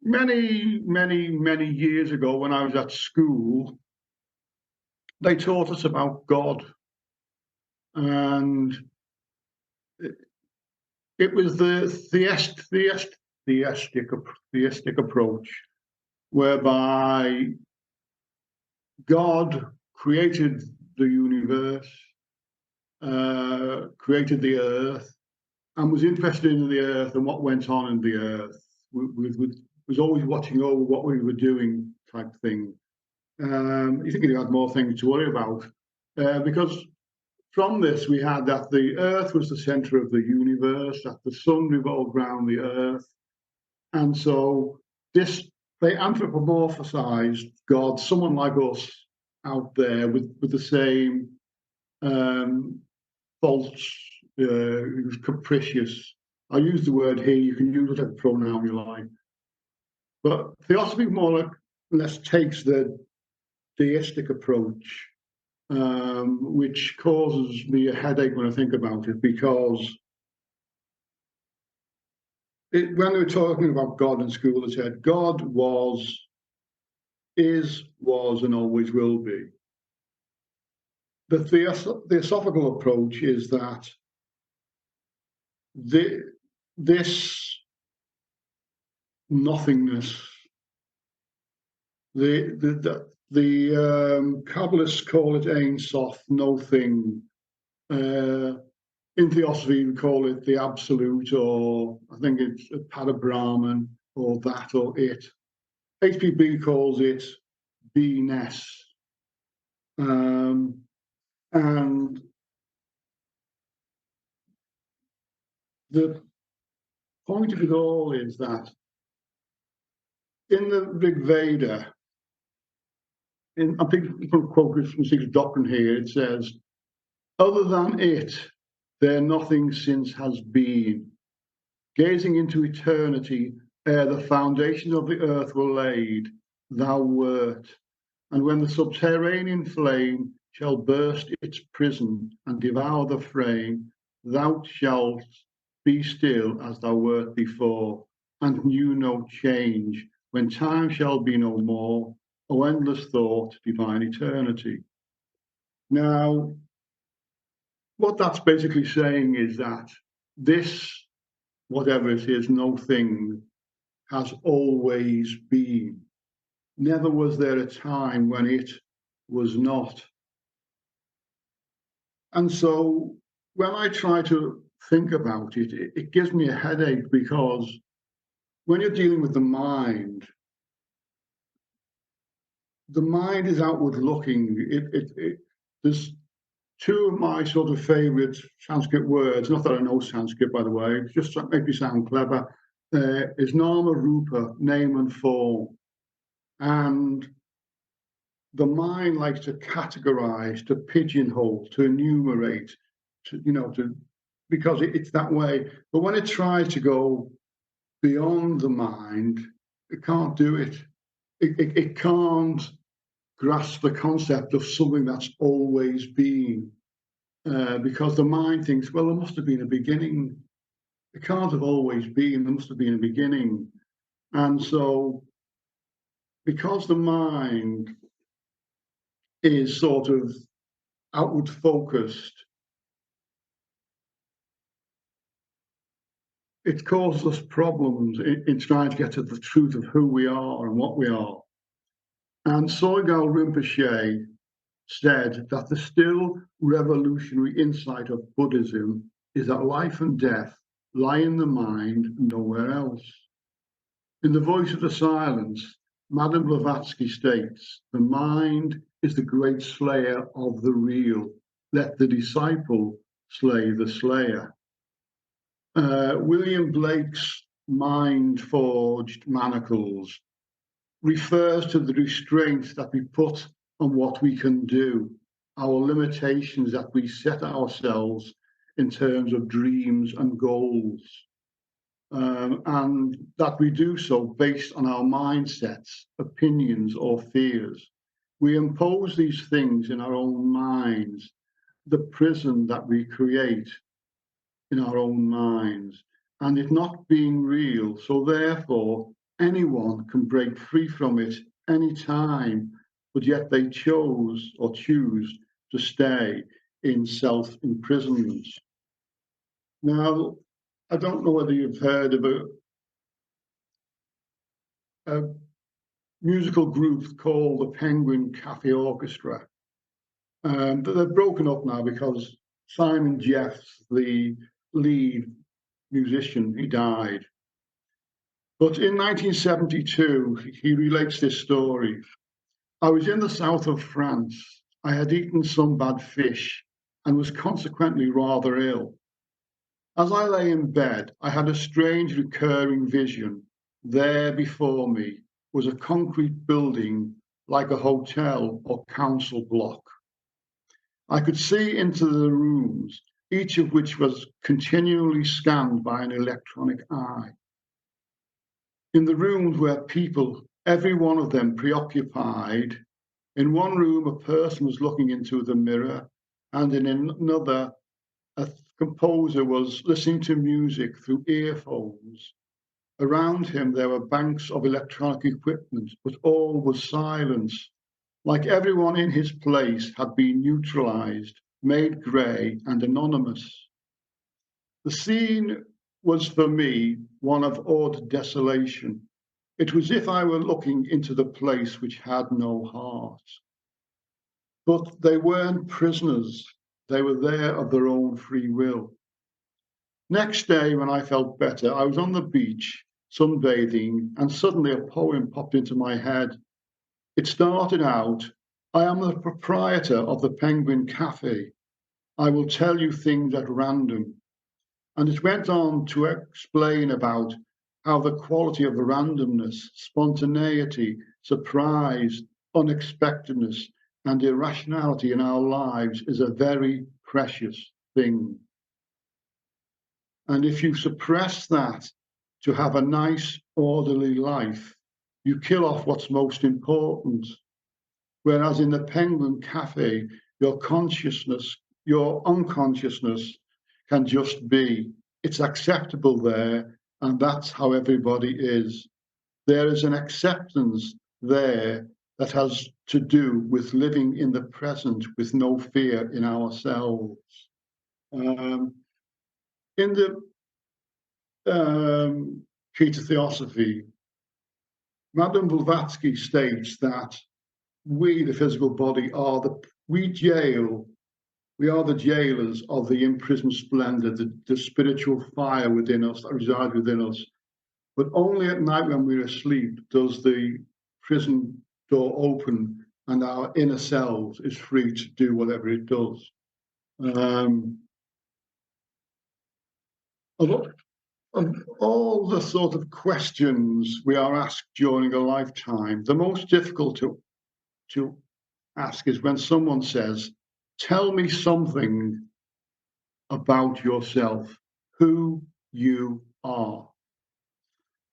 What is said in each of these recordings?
many years ago, when I was at school, they taught us about God, and it, it was the theistic approach, whereby God created the universe, created the earth, and was interested in the earth and what went on in the earth. Was always watching over what we were doing, type thing. You think he had more things to worry about, because from this we had that the earth was the center of the universe, that the sun revolved around the earth, and so this they anthropomorphized God, someone like us out there with the same faults. He was capricious. I use the word he. You can use whatever pronoun you like. But Theosophy more or less takes the deistic approach, which causes me a headache when I think about it, because when they were talking about God in school, they said God was, and always will be. The theosophical approach is that this nothingness, the Kabbalists call it Ein Sof, no thing. In Theosophy, we call it the absolute, or I think it's a Parabrahman, or that, or it. HPB calls it beingness. And the point of it all is that in the Rig Veda, I think from quote from Secret Doctrine here, it says, "Other than it, there nothing since has been. Gazing into eternity, ere the foundations of the earth were laid, thou wert. And when the subterranean flame shall burst its prison and devour the frame, thou shalt be still as thou wert before, and knew no change, when time shall be no more, O endless thought, divine eternity." Now, what that's basically saying is that this, whatever it is, no thing, has always been. Never was there a time when it was not. And so when I try to think about it, it gives me a headache, because when you're dealing with the mind is outward looking. There's two of my sort of favorite Sanskrit words, not that I know Sanskrit, by the way, just to make me sound clever, is nama, rupa, name and form. And the mind likes to categorize, to pigeonhole, to enumerate, because it's that way. But when it tries to go beyond the mind, it can't do it. It can't grasp the concept of something that's always been, because the mind thinks, well, there must have been a beginning. It can't have always been. There must have been a beginning. And so, because the mind is sort of outward focused, it causes us problems in trying to get to the truth of who we are and what we are. And Sogyal Rinpoche said that the still revolutionary insight of Buddhism is that life and death lie in the mind, nowhere else. In The Voice of the Silence, Madame Blavatsky states, "The mind is the great slayer of the real. Let the disciple slay the slayer." William Blake's mind-forged manacles refers to the restraints that we put on what we can do, our limitations that we set ourselves in terms of dreams and goals, and that we do so based on our mindsets, opinions, or fears. We impose these things in our own minds, the prison that we create in our own minds, and it not being real. So therefore, anyone can break free from it any time, but yet they choose to stay in self-imprisonment. Now, I don't know whether you've heard of a musical group called the Penguin Cafe Orchestra. But they're broken up now because Simon Jeffs, the lead musician, he died. But in 1972, he relates this story. I was in the south of France. I had eaten some bad fish and was consequently rather ill. As I lay in bed, I had a strange recurring vision. There before me was a concrete building like a hotel or council block. I could see into the rooms, each of which was continually scanned by an electronic eye. In the rooms were people, every one of them preoccupied. In one room, a person was looking into the mirror, and in another, a composer was listening to music through earphones. Around him, there were banks of electronic equipment, but all was silence. Like everyone in his place had been neutralized, made grey and anonymous. The scene was for me one of odd desolation. It was as if I were looking into the place which had no heart. But they weren't prisoners. They were there of their own free will. Next day, when I felt better, I was on the beach, sunbathing, and suddenly a poem popped into my head. It started out, I am the proprietor of the Penguin Cafe. I will tell you things at random. And it went on to explain about how the quality of randomness, spontaneity, surprise, unexpectedness, and irrationality in our lives is a very precious thing. And if you suppress that to have a nice, orderly life, you kill off what's most important. Whereas in the Penguin Cafe, your consciousness, your unconsciousness can just be. It's acceptable there, and that's how everybody is. There is an acceptance there that has to do with living in the present with no fear in ourselves. In the key to Theosophy, Madame Blavatsky states that we, the physical body, we are the jailers of the imprisoned splendor, the spiritual fire within us that resides within us. But only at night when we're asleep does the prison door open and our inner selves is free to do whatever it does. Of all the sort of questions we are asked during a lifetime, the most difficult to ask is when someone says, tell me something about yourself, who you are.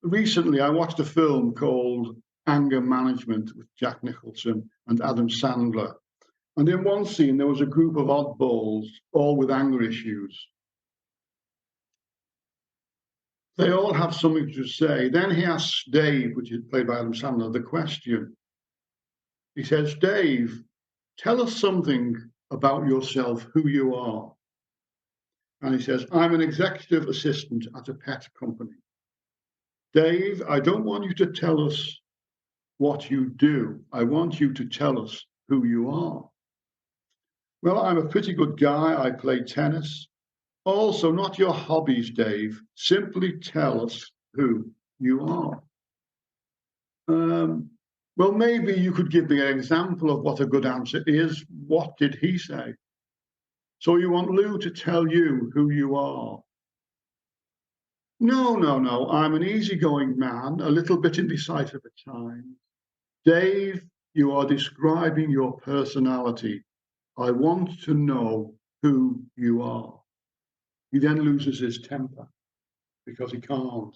Recently, I watched a film called Anger Management with Jack Nicholson and Adam Sandler. And in one scene, there was a group of oddballs, all with anger issues. They all have something to say. Then he asks Dave, which is played by Adam Sandler, the question. He says, Dave, tell us something about yourself, who you are. And he says, I'm an executive assistant at a pet company. Dave, I don't want you to tell us what you do. I want you to tell us who you are. Well, I'm a pretty good guy. I play tennis. Also, not your hobbies, Dave. Simply tell us who you are. Well, maybe you could give me an example of what a good answer is. What did he say? So you want Lou to tell you who you are? No. I'm an easygoing man, a little bit indecisive at times. Dave, you are describing your personality. I want to know who you are. He then loses his temper because he can't.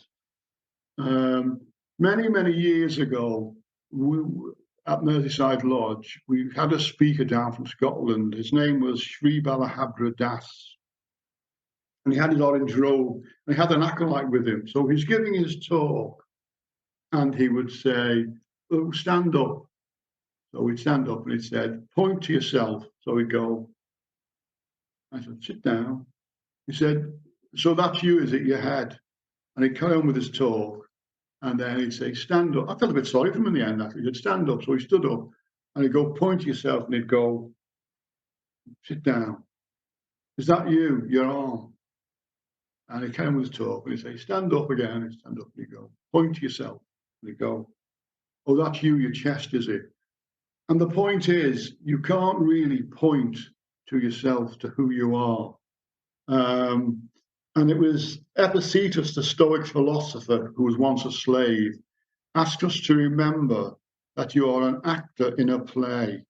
Many years ago, at Merseyside Lodge, we had a speaker down from Scotland. His name was Sri Balahabra Das. And he had his orange robe, and he had an acolyte with him. So he's giving his talk. and he would say, "Oh, stand up." So we'd stand up and he said, "Point to yourself." So we'd go, I said, "Sit down." He said, "So that's you, is it, your head?" And he'd carry on with his talk. And then he'd say, "Stand up." I felt a bit sorry for him in the end, actually. He said, "Stand up." So he stood up and he'd go, "Point to yourself." And he'd go, "Sit down. Is that you, your arm?" And he came with his talk and he'd say, "Stand up again." And he'd stand up and he'd go, "Point to yourself." And he'd go, "Oh, that's you, your chest, is it?" And the point is, you can't really point to yourself, to who you are. And it was Epictetus, the Stoic philosopher, who was once a slave, asked us to remember that you are an actor in a play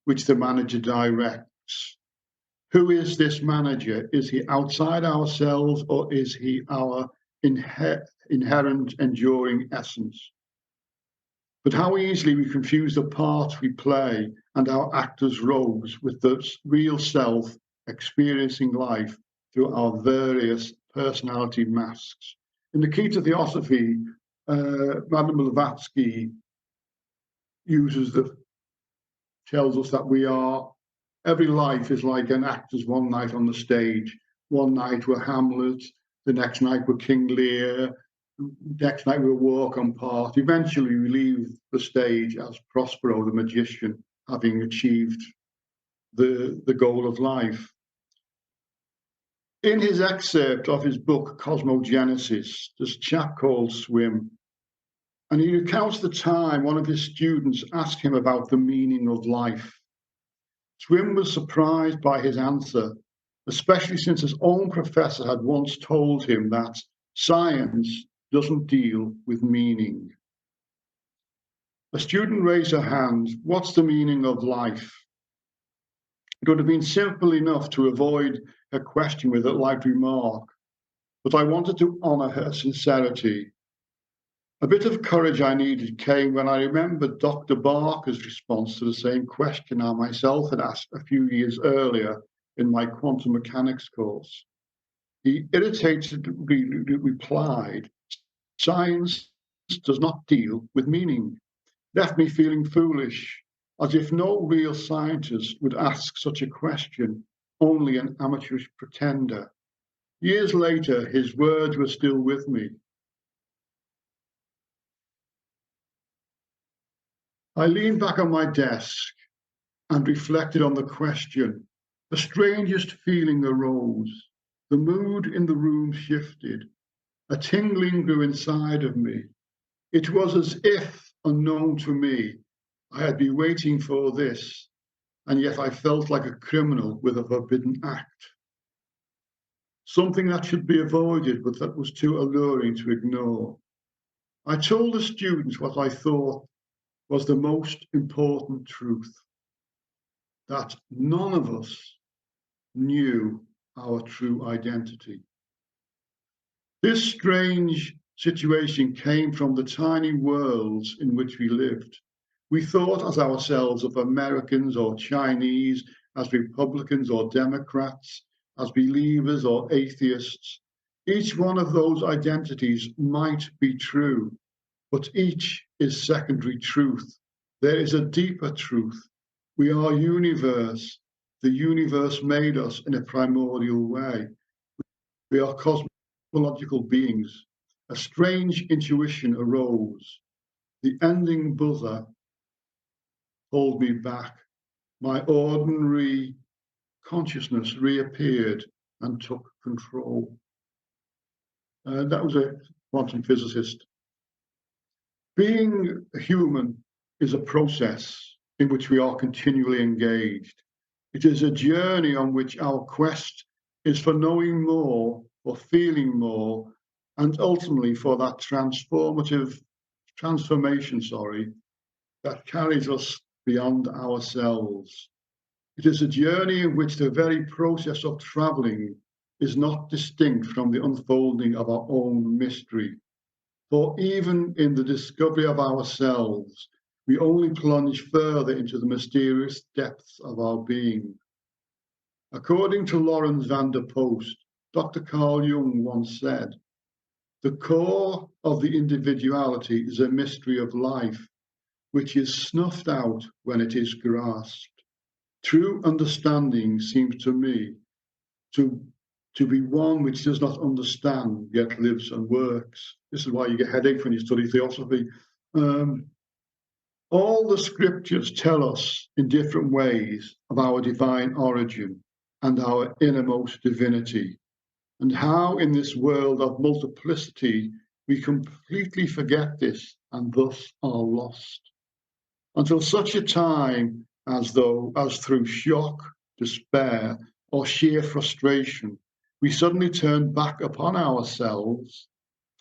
which the manager directs. Who is this manager? Is he outside ourselves, or is he our inherent, enduring essence? But how easily we confuse the part we play and our actors' roles with the real self experiencing life through our various personality masks. In the key to Theosophy, Madame Blavatsky tells us that every life is like an actor's one night on the stage. One night we're Hamlet, the next night we're King Lear, next night we'll walk on part. Eventually we leave the stage as Prospero the magician, having achieved the goal of life. In his excerpt of his book Cosmogenesis, there's a chap called Swim, and he recounts the time one of his students asked him about the meaning of life. Swim was surprised by his answer, especially since his own professor had once told him that science doesn't deal with meaning. A student raised her hand. "What's the meaning of life?" It would have been simple enough to avoid her question with a light remark, but I wanted to honour her sincerity. A bit of courage I needed came when I remembered Dr. Barker's response to the same question I myself had asked a few years earlier in my quantum mechanics course. He irritatedly replied, "Science does not deal with meaning," left me feeling foolish, as if no real scientist would ask such a question, only an amateurish pretender. Years later, his words were still with me. I leaned back on my desk and reflected on the question. The strangest feeling arose. The mood in the room shifted. A tingling grew inside of me. It was as if, unknown to me, I had been waiting for this, and yet I felt like a criminal with a forbidden act. Something that should be avoided, but that was too alluring to ignore. I told the students what I thought was the most important truth, that none of us knew our true identity. This strange situation came from the tiny worlds in which we lived. We thought as ourselves of Americans or Chinese, as Republicans or Democrats, as believers or atheists. Each one of those identities might be true, but each is secondary truth. There is a deeper truth. We are universe. The universe made us in a primordial way. We are cosmological beings. A strange intuition arose. The ending buzzer pulled me back. My ordinary consciousness reappeared and took control. That was a quantum physicist. Being a human is a process in which we are continually engaged. It is a journey on which our quest is for knowing more, for feeling more, and ultimately for that transformation, that carries us beyond ourselves. It is a journey in which the very process of traveling is not distinct from the unfolding of our own mystery. For even in the discovery of ourselves, we only plunge further into the mysterious depths of our being. According to Lawrence van der Post, Dr. Carl Jung once said, The core of the individuality is a mystery of life, which is snuffed out when it is grasped. True understanding seems to me to be one which does not understand, yet lives and works. This is why you get headache when you study Theosophy. All the scriptures tell us in different ways of our divine origin and our innermost divinity, and how in this world of multiplicity we completely forget this and thus are lost. Until such a time as through shock, despair, or sheer frustration, we suddenly turn back upon ourselves,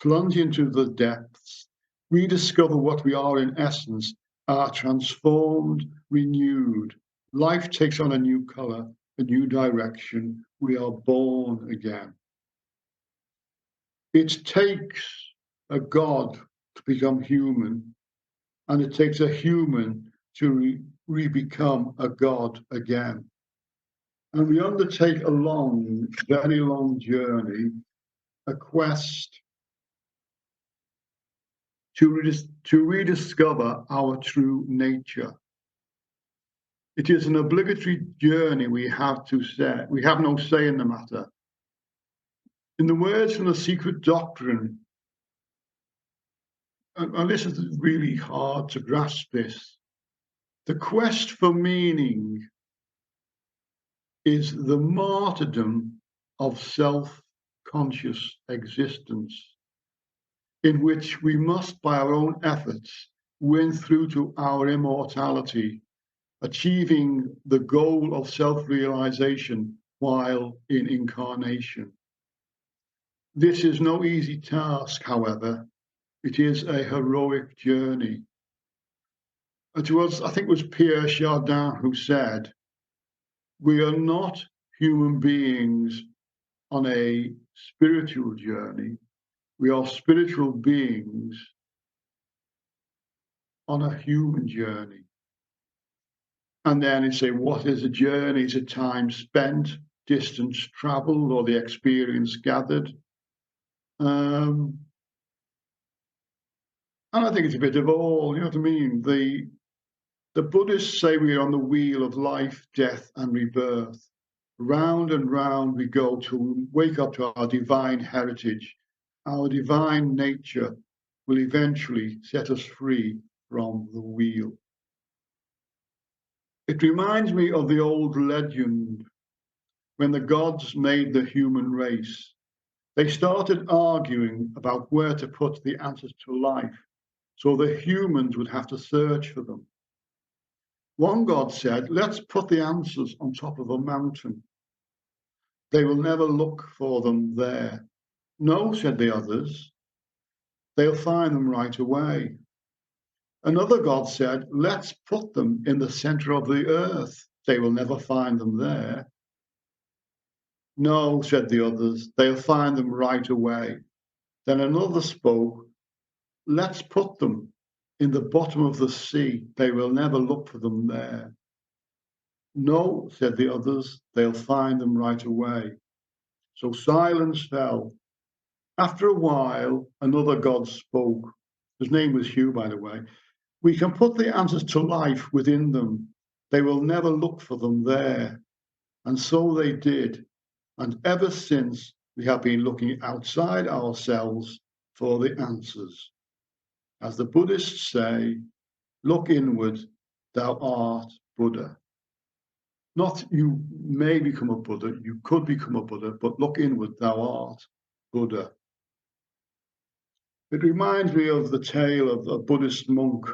plunge into the depths, rediscover what we are in essence, are transformed, renewed. Life takes on a new color, a new direction. We are born again. It takes a God to become human, and it takes a human to re-become a God again. And we undertake a long, very long journey, a quest to rediscover our true nature. It is an obligatory journey we have no say in the matter. In the words from the Secret Doctrine, and this is really hard to grasp this, the quest for meaning is the martyrdom of self-conscious existence, in which we must, by our own efforts, win through to our immortality, achieving the goal of self-realization while in incarnation. This is no easy task, however. It is a heroic journey. I think it was Pierre Chardin who said, "We are not human beings on a spiritual journey. We are spiritual beings on a human journey." And then you say, what is a journey? Is it time spent, distance traveled, or the experience gathered? And I think it's a bit of all, you know what I mean? The Buddhists say we are on the wheel of life, death, and rebirth. Round and round we go to wake up to our divine heritage. Our divine nature will eventually set us free from the wheel. It reminds me of the old legend when the gods made the human race. They started arguing about where to put the answers to life, so the humans would have to search for them. One god said, "Let's put the answers on top of a mountain. They will never look for them there." "No," said the others, "they'll find them right away." Another god said, "Let's put them in the center of the earth. They will never find them there." "No," said the others, "they'll find them right away." Then another spoke, "Let's put them in the bottom of the sea. They will never look for them there." "No," said the others, "they'll find them right away." So silence fell. After a while, another god spoke. His name was Hugh, by the way. "We can put the answers to life within them. They will never look for them there." And so they did. And ever since, we have been looking outside ourselves for the answers. As the Buddhists say, look inward, thou art Buddha. Not you may become a Buddha, you could become a Buddha, but look inward, thou art Buddha. It reminds me of the tale of a Buddhist monk.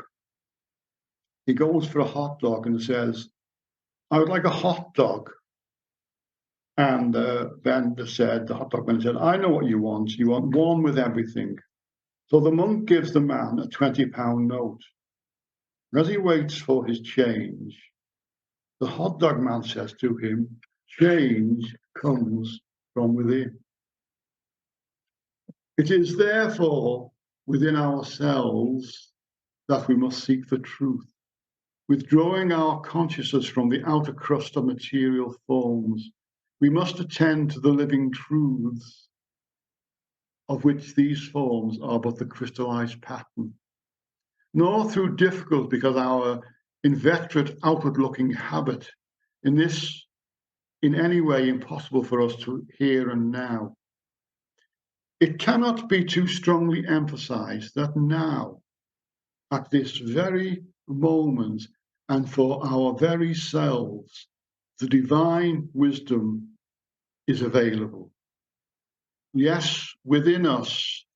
He goes for a hot dog and says, "I would like a hot dog." And the hot dog vendor said, "I know what you want. You want one with everything." So the monk gives the man a £20 note. As he waits for his change, the hot dog man says to him, "Change comes from within." It is therefore within ourselves that we must seek the truth, withdrawing our consciousness from the outer crust of material forms. We must attend to the living truths of which these forms are but the crystallized pattern, nor through difficult, because our inveterate outward-looking habit in this in any way impossible for us to here and now. It cannot be too strongly emphasized that now, at this very moment, and for our very selves, the divine wisdom is available. Yes, within us,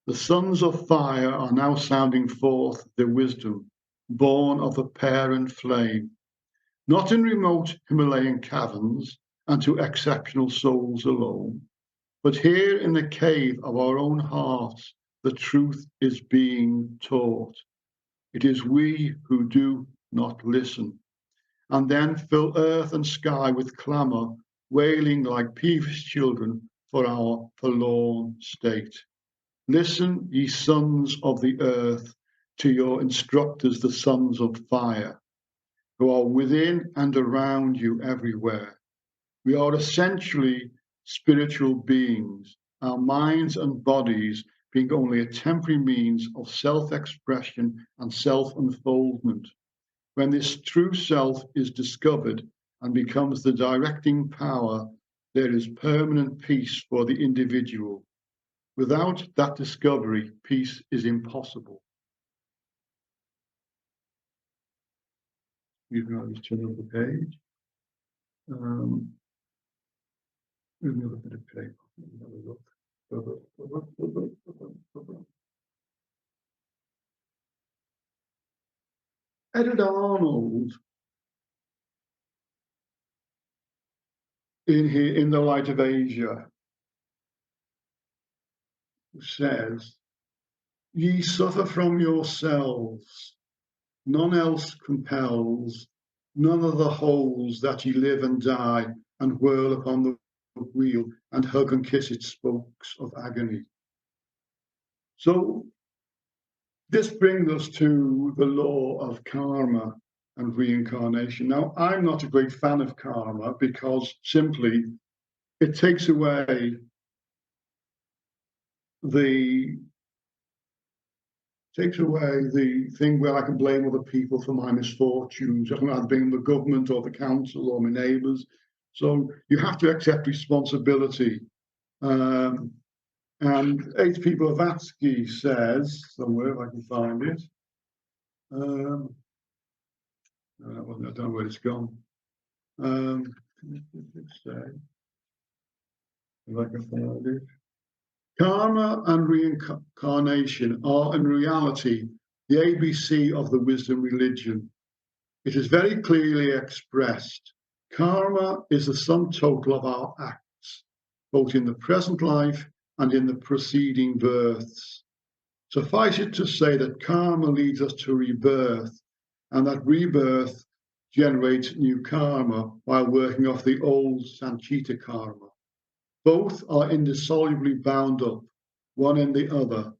the sons of fire are now sounding forth their wisdom, born of the parent flame, not in remote Himalayan caverns and to exceptional souls alone, but here in the cave of our own hearts, the truth is being taught. It is we who do not listen, and then fill earth and sky with clamour, wailing like peevish children for our forlorn state. Listen, ye sons of the earth, to your instructors, the sons of fire, who are within and around you everywhere. We are essentially spiritual beings, our minds and bodies being only a temporary means of self-expression and self-unfoldment. When this true self is discovered and becomes the directing power, there is permanent peace for the individual. Without that discovery, peace is impossible. You can just turn over the page. Another bit of paper. Have a look. Edward Arnold, in The Light of Asia, says, ye suffer from yourselves, none else compels, none of the holes that ye live and die and whirl upon the wheel and hug and kiss its spokes of agony. So this brings us to the law of karma and reincarnation. Now, I'm not a great fan of karma because simply it takes away the thing where I can blame other people for my misfortunes. I can either blame the government or the council or my neighbours. So you have to accept responsibility. And H.P. Blavatsky says, somewhere if I can find it, I don't know where it's gone. If I can find it. Karma and reincarnation are in reality the ABC of the wisdom religion. It is very clearly expressed. Karma is the sum total of our acts, both in the present life and in the preceding births. Suffice it to say that karma leads us to rebirth, and that rebirth generates new karma while working off the old Sanchita karma. Both are indissolubly bound up, one in the other.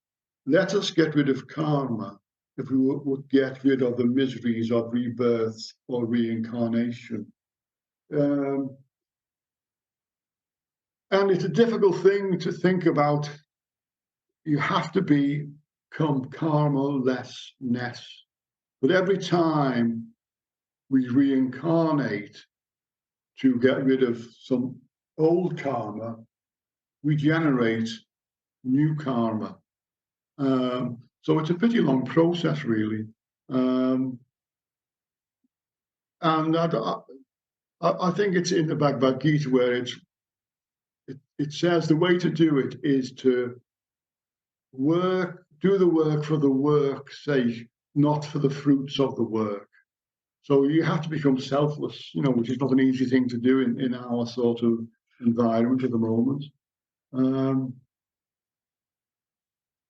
Let us get rid of karma if we would get rid of the miseries of rebirth or reincarnation. And it's a difficult thing to think about. You have to become karma-lessness. But every time we reincarnate to get rid of some old karma, we generate new karma. So it's a pretty long process, really. And I think it's in the Bhagavad Gita where it says the way to do it is to do the work for the work's sake, not for the fruits of the work. So you have to become selfless, which is not an easy thing to do in our sort of environment at the moment.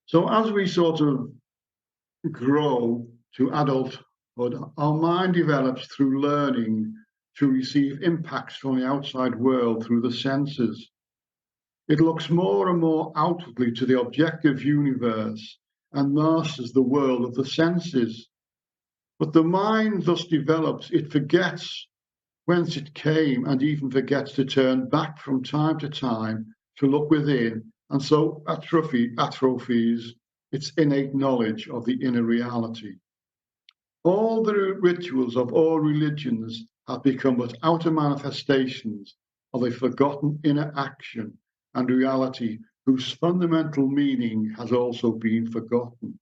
So as we sort of grow to adulthood, our mind develops through learning to receive impacts from the outside world through the senses. It looks more and more outwardly to the objective universe and masters the world of the senses. But the mind thus develops, it forgets whence it came and even forgets to turn back from time to time to look within and so atrophies its innate knowledge of the inner reality. All the rituals of all religions have become but outer manifestations of a forgotten inner action and reality whose fundamental meaning has also been forgotten.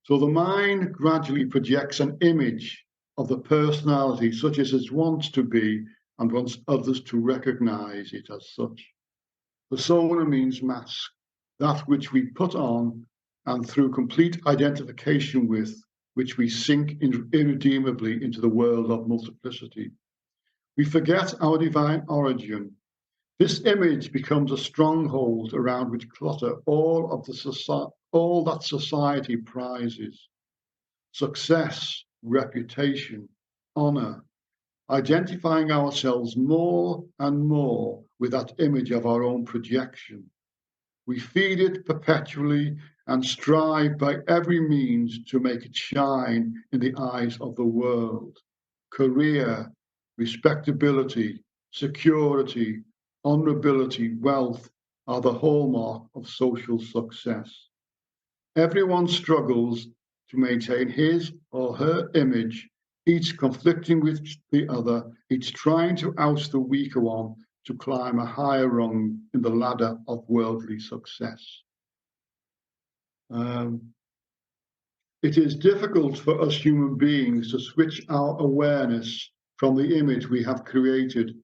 So the mind gradually projects an image of the personality such as it wants to be and wants others to recognize it as such. Persona means mask, that which we put on and through complete identification with, which we sink irredeemably into the world of multiplicity. We forget our divine origin. This image becomes a stronghold around which clutter all that society prizes: success, reputation, honor, identifying ourselves more and more with that image of our own projection. We feed it perpetually and strive by every means to make it shine in the eyes of the world. Career, respectability, security, honorability, wealth are the hallmark of social success. Everyone struggles to maintain his or her image, each conflicting with the other, each trying to oust the weaker one to climb a higher rung in the ladder of worldly success. It is difficult for us human beings to switch our awareness from the image we have created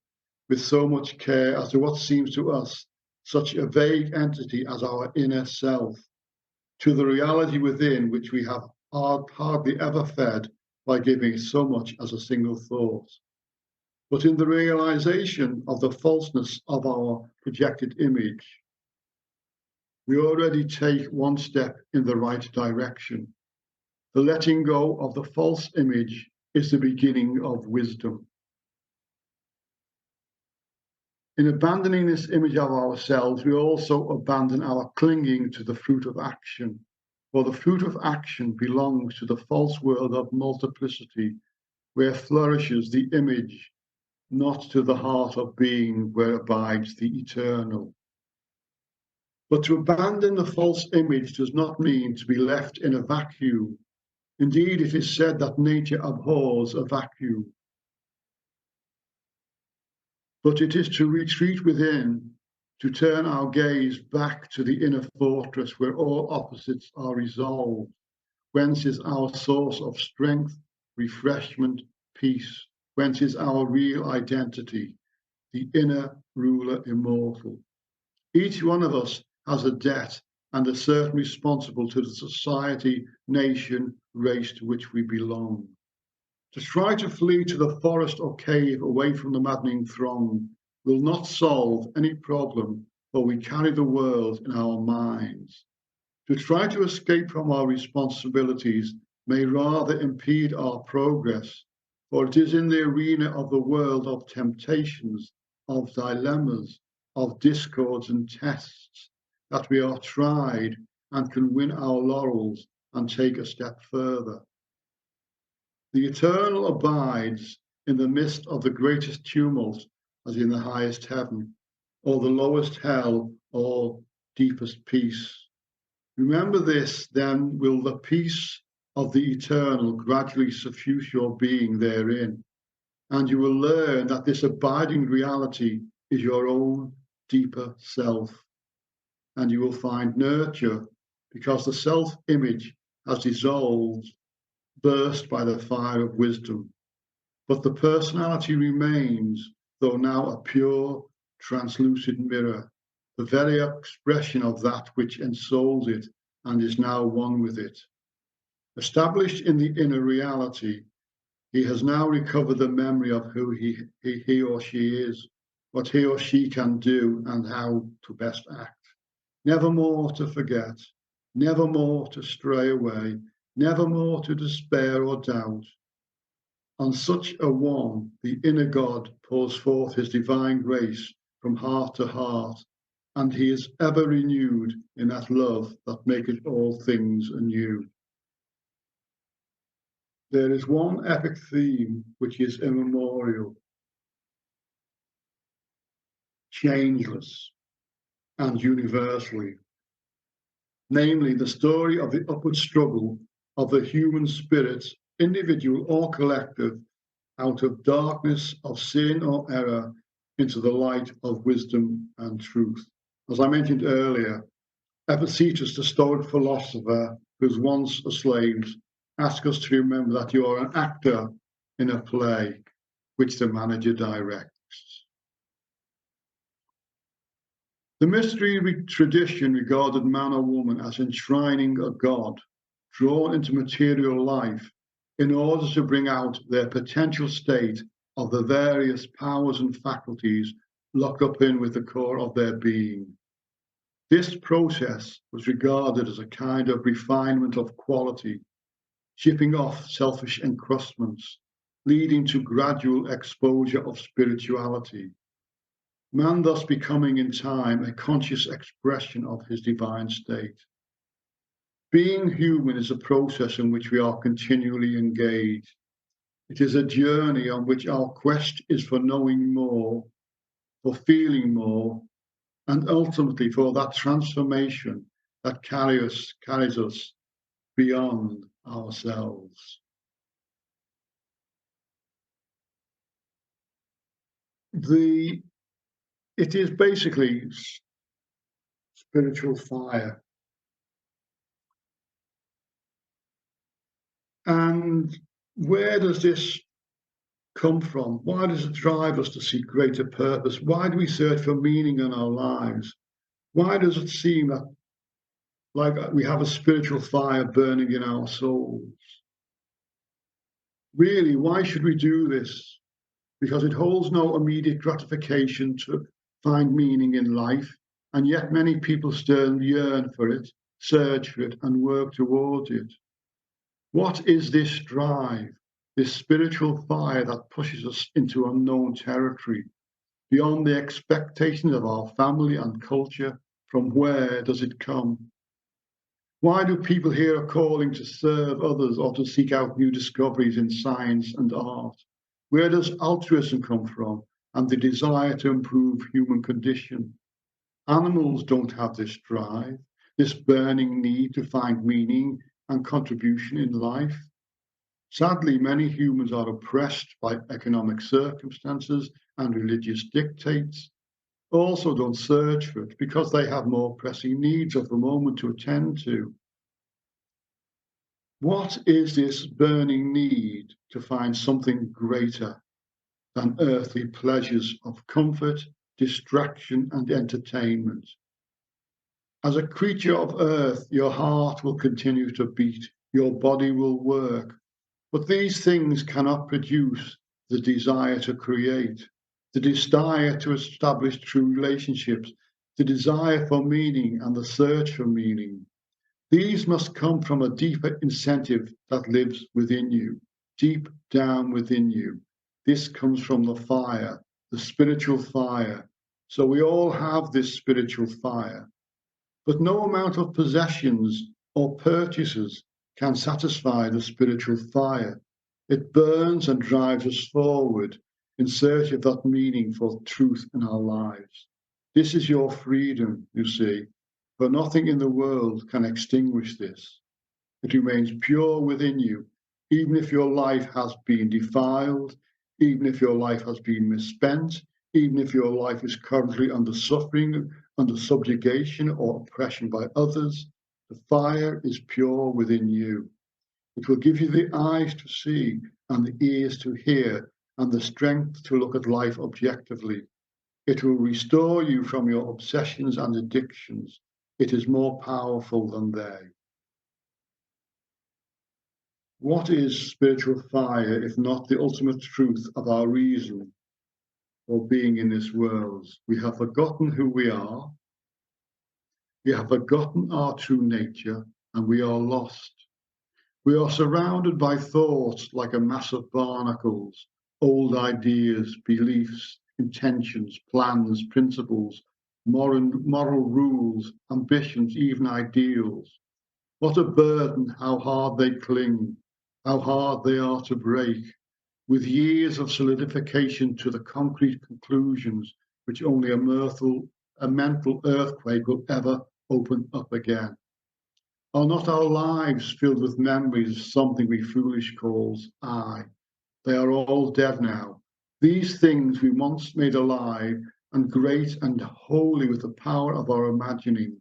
with so much care as to what seems to us such a vague entity as our inner self, to the reality within which we have hardly ever fed by giving so much as a single thought. But in the realization of the falseness of our projected image, we already take one step in the right direction. The letting go of the false image is the beginning of wisdom. In abandoning this image of ourselves, we also abandon our clinging to the fruit of action, for the fruit of action belongs to the false world of multiplicity, where flourishes the image, not to the heart of being where abides the eternal. But to abandon the false image does not mean to be left in a vacuum. Indeed, it is said that nature abhors a vacuum. But it is to retreat within, to turn our gaze back to the inner fortress where all opposites are resolved, whence is our source of strength, refreshment, peace, whence is our real identity, the inner ruler immortal. Each one of us has a debt and a certain responsible to the society, nation, race to which we belong. To try to flee to the forest or cave away from the maddening throng will not solve any problem, for we carry the world in our minds. To try to escape from our responsibilities may rather impede our progress, for it is in the arena of the world of temptations, of dilemmas, of discords and tests that we are tried and can win our laurels and take a step further. The eternal abides in the midst of the greatest tumult, as in the highest heaven, or the lowest hell, or deepest peace. Remember this, then will the peace of the eternal gradually suffuse your being therein, and you will learn that this abiding reality is your own deeper self, and you will find nurture because the self-image has dissolved, burst by the fire of wisdom. But the personality remains, though now a pure, translucid mirror, the very expression of that which ensouls it and is now one with it. Established in the inner reality, he has now recovered the memory of who he or she is, what he or she can do, and how to best act. Never more to forget, never more to stray away, never more to despair or doubt. On such a one, the inner God pours forth his divine grace from heart to heart, and he is ever renewed in that love that maketh all things anew. There is one epic theme which is immemorial, changeless, and universally, namely the story of the upward struggle of the human spirit, individual or collective, out of darkness of sin or error into the light of wisdom and truth. As I mentioned earlier, Epictetus, the Stoic philosopher who was once a slave, asks us to remember that you are an actor in a play which the manager directs. The mystery tradition regarded man or woman as enshrining a god drawn into material life in order to bring out their potential state of the various powers and faculties locked up in with the core of their being. This process was regarded as a kind of refinement of quality, chipping off selfish encrustments, leading to gradual exposure of spirituality. Man thus becoming in time a conscious expression of his divine state. Being human is a process in which we are continually engaged. It is a journey on which our quest is for knowing more, for feeling more, and ultimately for that transformation that carries us beyond ourselves. It is basically spiritual fire. And where does this come from? Why does it drive us to seek greater purpose? Why do we search for meaning in our lives? Why does it seem that like we have a spiritual fire burning in our souls? Really, why should we do this? Because it holds no immediate gratification to find meaning in life, and yet many people still yearn for it, search for it, and work towards it. What is this drive, this spiritual fire that pushes us into unknown territory, beyond the expectations of our family and culture? From where does it come? Why do people hear a calling to serve others or to seek out new discoveries in science and art? Where does altruism come from and the desire to improve human condition? Animals don't have this drive, this burning need to find meaning and contribution in life. Sadly, many humans are oppressed by economic circumstances and religious dictates. Also don't search for it because they have more pressing needs of the moment to attend to. What is this burning need to find something greater than earthly pleasures of comfort, distraction, and entertainment? As a creature of earth, your heart will continue to beat, your body will work, but these things cannot produce the desire to create, the desire to establish true relationships, the desire for meaning and the search for meaning. These must come from a deeper incentive that lives within you, deep down within you. This comes from the fire, the spiritual fire. So we all have this spiritual fire. But no amount of possessions or purchases can satisfy the spiritual fire. It burns and drives us forward in search of that meaningful truth in our lives. This is your freedom, you see, for nothing in the world can extinguish this. It remains pure within you, even if your life has been defiled, even if your life has been misspent, even if your life is currently under suffering, under subjugation or oppression by others. The fire is pure within you. It will give you the eyes to see and the ears to hear and the strength to look at life objectively. It will restore you from your obsessions and addictions. It is more powerful than they. What is spiritual fire if not the ultimate truth of our reason for being in this world? We have forgotten who we are. We have forgotten our true nature, and we are lost. We are surrounded by thoughts like a mass of barnacles, old ideas, beliefs, intentions, plans, principles, moral rules, ambitions, even ideals. What a burden, how hard they cling, how hard they are to break, with years of solidification to the concrete conclusions which only a a mental earthquake will ever open up again? Are not our lives filled with memories of something we foolish calls I? They are all dead now. These things we once made alive and great and holy with the power of our imagining.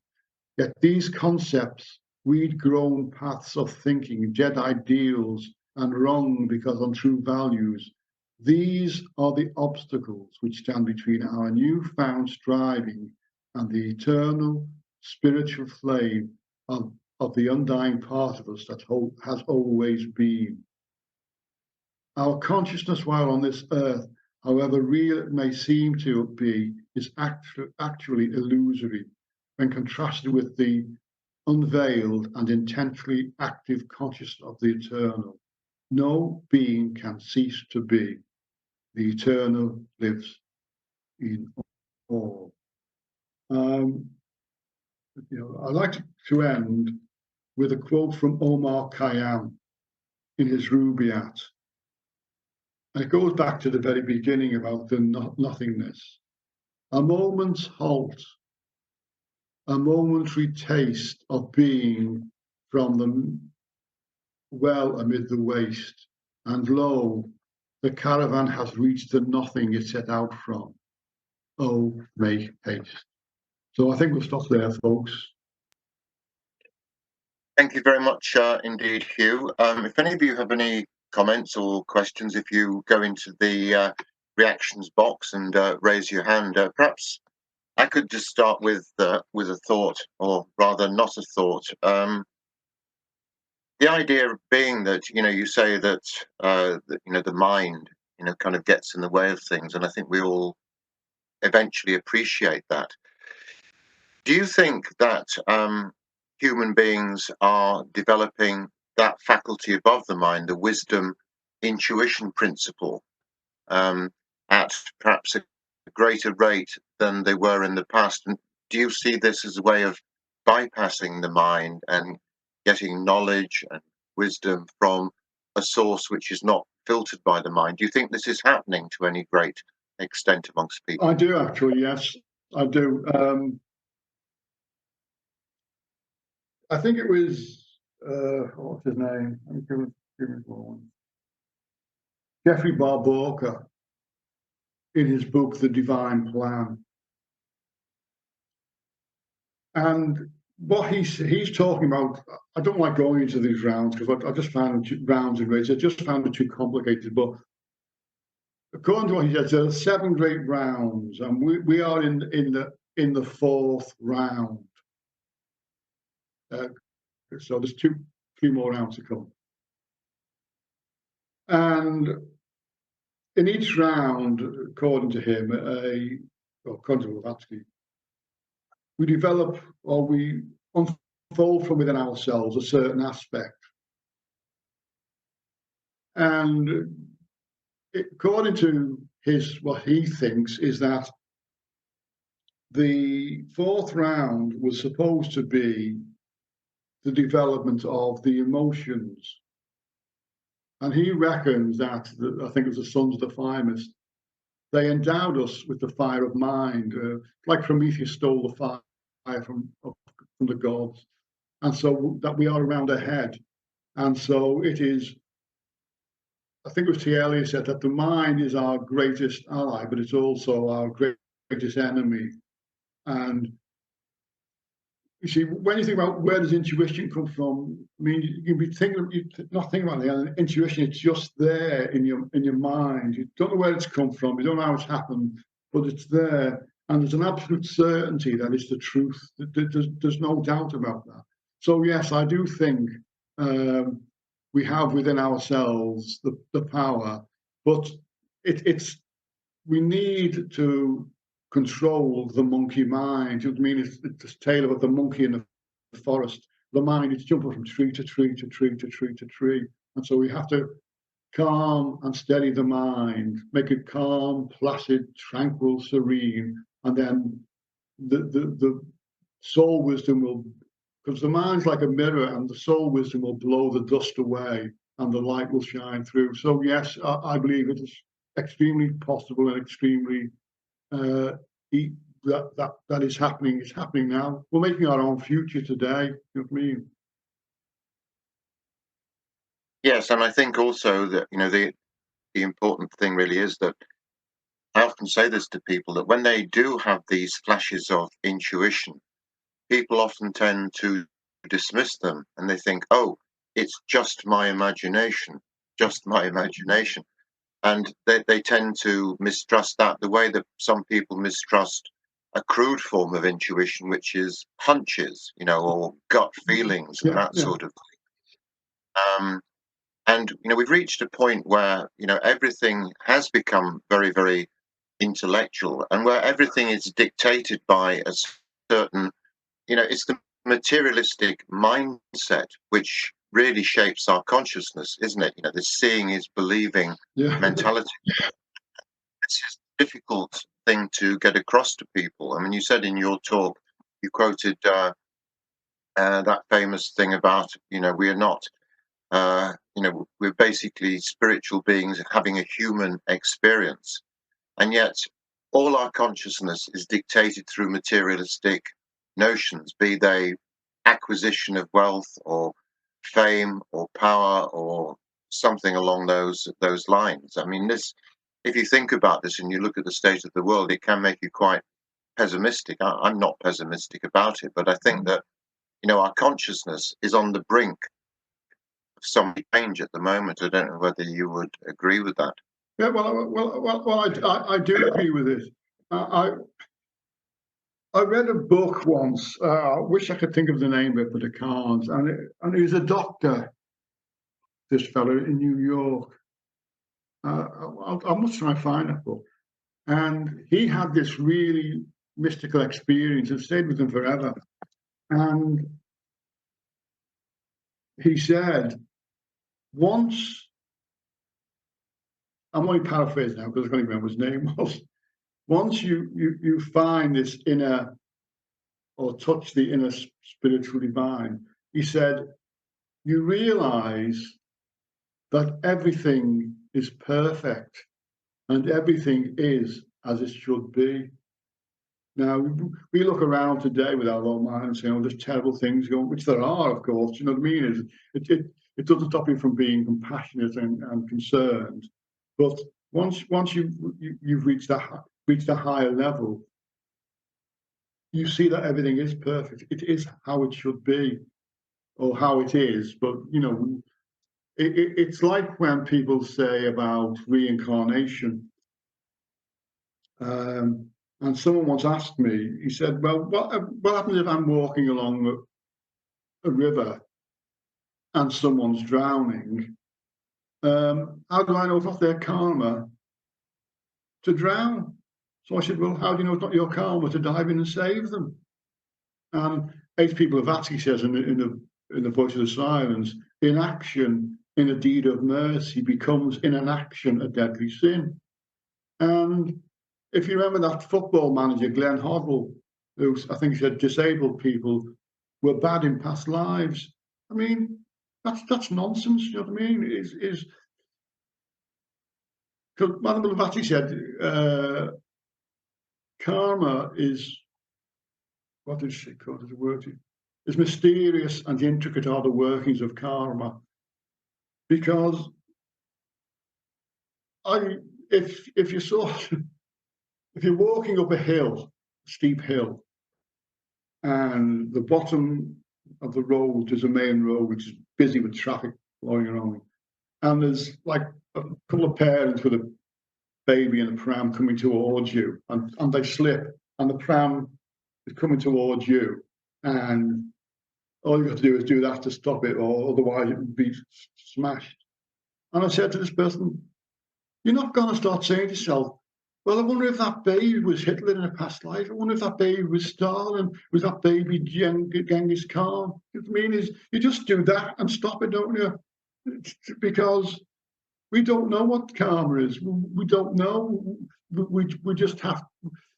Yet these concepts, weed-grown paths of thinking, dead ideals, and wrong because untrue values, these are the obstacles which stand between our newfound striving and the eternal spiritual flame of the undying part of us that has always been. Our consciousness while on this earth, however real it may seem to be, is actually illusory when contrasted with the unveiled and intensely active consciousness of the eternal. No being can cease to be. The eternal lives in all. I'd like to end with a quote from Omar Khayyam in his Rubaiyat. And it goes back to the very beginning about the nothingness. A moment's halt, a momentary taste of being from the well amid the waste, and lo, the caravan has reached the nothing it set out from. Oh, make haste. So I think we'll stop there, folks. Thank you very much indeed, Hugh. If any of you have any comments or questions, if you go into the reactions box and raise your hand, perhaps I could just start with a thought, or rather not a thought. The idea of being that, you say that, the mind, kind of gets in the way of things, and I think we all eventually appreciate that. Do you think that human beings are developing that faculty above the mind, the wisdom, intuition principle, at perhaps a greater rate than they were in the past? And do you see this as a way of bypassing the mind and getting knowledge and wisdom from a source which is not filtered by the mind? Do you think this is happening to any great extent amongst people? I do, actually, yes, I do. I think it was, what's his name? Jeffrey Barboca, in his book, The Divine Plan. And what he's talking about, I don't like going into these rounds because I just found rounds and rates, I just found it too complicated. But according to what he says, there are 7 great rounds, and we are in the 4th round. So there's 3 more rounds to come. And in each round, according to him, according to Blavatsky, we develop or we unfold from within ourselves a certain aspect. And according to what he thinks is that the 4th round was supposed to be the development of the emotions. And he reckons that, I think it was the Sons of the Firemist, they endowed us with the fire of mind, like Prometheus stole the fire from the gods. And so that we are around our head. And so it is, I think it was T. Eliot said that the mind is our greatest ally, but it's also our greatest enemy. And you see, when you think about where does intuition come from, I mean, you can be not thinking about the intuition, it's just there in your mind. You don't know where it's come from, you don't know how it's happened, but it's there. And there's an absolute certainty that it's the truth. There's no doubt about that. So yes, I do think we have within ourselves the power, but we need to control the monkey mind. I mean, it's this tale of the monkey in the forest. The mind is jumping from tree to tree to tree to tree to tree. And so we have to calm and steady the mind, make it calm, placid, tranquil, serene. And then the soul wisdom will, because the mind's like a mirror, and the soul wisdom will blow the dust away and the light will shine through. So yes, I believe it is extremely possible and extremely that is happening. It's happening now. We're making our own future today. You know what I mean? Yes, and I think also that the important thing really is that I often say this to people, that when they do have these flashes of intuition, people often tend to dismiss them, and they think, "Oh, it's just my imagination, just my imagination." And they tend to mistrust that the way that some people mistrust a crude form of intuition, which is hunches, or gut feelings and Yeah, that yeah, sort of thing. And we've reached a point where everything has become very, very intellectual, and where everything is dictated by a certain, it's the materialistic mindset which really shapes our consciousness, isn't it? The seeing is believing yeah. mentality. This is a difficult thing to get across to people. I mean, you said in your talk, you quoted that famous thing about, we are not, we're basically spiritual beings having a human experience. And yet, all our consciousness is dictated through materialistic notions, be they acquisition of wealth or fame or power or something along those lines. I mean, if you think about this and you look at the state of the world, it can make you quite pessimistic. I'm not pessimistic about it, but I think that our consciousness is on the brink of some change at the moment. I don't know whether you would agree with that. Yeah, I do agree with it. I read a book once. I wish I could think of the name of it, but I can't. And he was a doctor, this fellow in New York. I must try and find that book. And he had this really mystical experience that stayed with him forever. And he said, once, I'm only paraphrasing now because I can't even remember what his name was. Once you find this inner, or touch the inner spiritual divine, he said, you realize that everything is perfect and everything is as it should be. Now, we look around today with our own mind and say, oh, there's terrible things going, which there are, of course. You know what I mean? It doesn't stop you from being compassionate and concerned. But once you've reached a higher level, you see that everything is perfect. It is how it should be, or how it is. But it's like when people say about reincarnation. And someone once asked me, he said, well, what happens if I'm walking along a river and someone's drowning? How do I know it's not their karma to drown? So I said, well, how do you know it's not your karma to dive in and save them? And H.P. Blavatsky says in the Voice of the Silence, inaction in a deed of mercy becomes in an action a deadly sin. And if you remember that football manager, Glenn Hoddle, who I think said disabled people were bad in past lives. I mean, that's nonsense. You know what I mean? Is because Madame Blavatsky said karma is, what did she call it? The word is mysterious and intricate are the workings of karma. Because if you saw if you're walking up a hill, a steep hill, and the bottom of the road is a main road which is busy with traffic flowing around, and there's like a couple of parents with a baby in a pram coming towards you, and they slip, and the pram is coming towards you, and all you got to do is do that to stop it, or otherwise it would be smashed. And I said to this person, you're not going to start saying to yourself, well, I wonder if that baby was Hitler in a past life. I wonder if that baby was Stalin. Was that baby Genghis Khan? What I mean is, you just do that and stop it, don't you? Because we don't know what karma is. We don't know. We just have,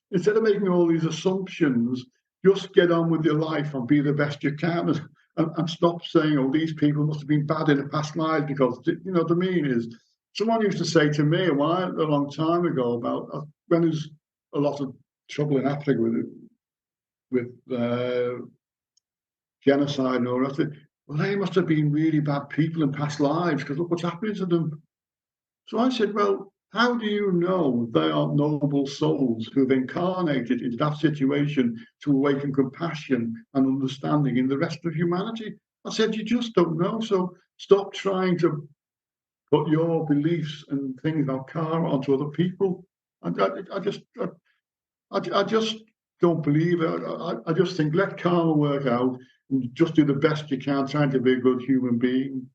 instead of making all these assumptions, just get on with your life and be the best you can, and stop saying, oh, these people must have been bad in a past life, because, you know what I mean is, someone used to say to me a long time ago about when there's a lot of trouble in Africa with genocide and all that. Well, they must have been really bad people in past lives because look what's happening to them. So I said, well, how do you know they are noble souls who've incarnated into that situation to awaken compassion and understanding in the rest of humanity? I said, you just don't know. So stop trying to put your beliefs and things about karma onto other people. I just don't believe it. I just think let karma work out and just do the best you can, trying to be a good human being.